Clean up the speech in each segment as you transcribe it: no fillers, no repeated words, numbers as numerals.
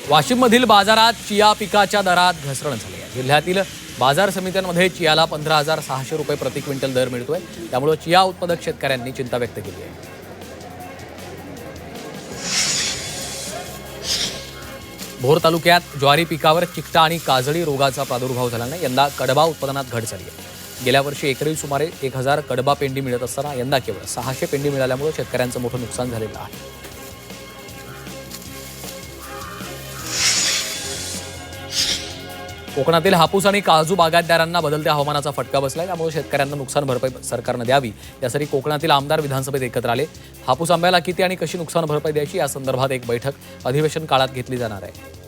वाशिममधील बाजारात चिया पिकाच्या दरात घसरण झाली आहे। जिल्ह्यातील बाजार समित्यांमध्ये चियाला 15,600 रुपये प्रति क्विंटल दर मिळतोय। त्यामुळे चिया उत्पादक शेतकऱ्यांनी चिंता व्यक्त केली आहे। भोर तालुक्यात ज्वारी पिकावर चिकटा आणि काजळी रोगाचा प्रादुर्भाव झाल्याने यंदा कडबा उत्पादनात घट झाली आहे। गेल्या वर्षी एकरी सुमारे 1000 कडबा पेंडी मिळत असताना यंदा केवळ 600 पेंडी मिळाल्यामुळे शेतकऱ्यांचं मोठं नुकसान झालेलं आहे। कोकणातील हापूस आणि काजू बागायतदारांना बदलत्या हवामानाचा फटका बसलाय। त्यामुळे शेतकऱ्यांना नुकसान भरपाई सरकारने द्यावी यासाठी कोकणातील आमदार विधानसभेत एकत्र आले। हापूस आंब्याला किती आणि कशी नुकसान भरपाई द्यायची या संदर्भात एक बैठक अधिवेशन काळात घेतली जाणार आहे।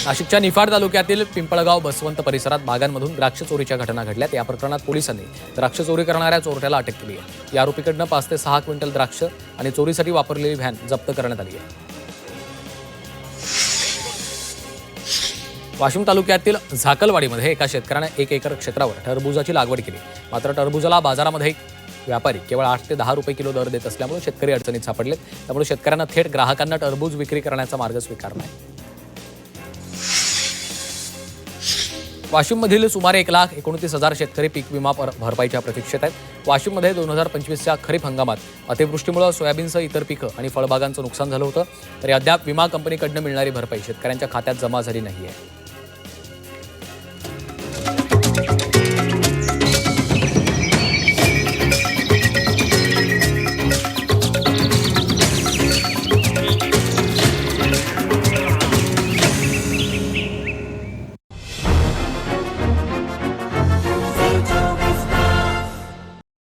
नाशिकच्या निफाड तालुक्यातील पिंपळगाव बसवंत परिसरात बागांमधून द्राक्ष चोरीच्या घटना घडल्यात। या प्रकरणात पोलिसांनी द्राक्ष चोरी करणाऱ्या चोरट्याला अटक केली आहे। या आरोपीकडनं 5 ते 6 क्विंटल द्राक्ष आणि चोरीसाठी वापरलेली व्हॅन जप्त करण्यात आली आहे। वाशिम तालुक्यातील झाकलवाडीमध्ये एका शेतकऱ्याने 1 एकर क्षेत्रावर टरबूजाची लागवड केली। मात्र टरबूजाला बाजारामध्ये व्यापारी केवळ 8 ते 10 रुपये किलो दर देत असल्यामुळे शेतकरी अडचणीत सापडलेत। त्यामुळे शेतकऱ्यांना थेट ग्राहकांना टरबूज विक्री करण्याचा मार्ग स्वीकारला आहे। वाशिममधील सुमारे 1,29,000 शेतकरी पीक विमा भरपाईच्या प्रतीक्षेत आहेत। वाशिममध्ये 2025च्या खरीप हंगामात अतिवृष्टीमुळे सोयाबीनसह इतर पिकं आणि फळबागांचं नुकसान झालं होतं। तरी अद्याप विमा कंपनीकडून मिळणारी भरपाई शेतकऱ्यांच्या खात्यात जमा झाली नाहीये।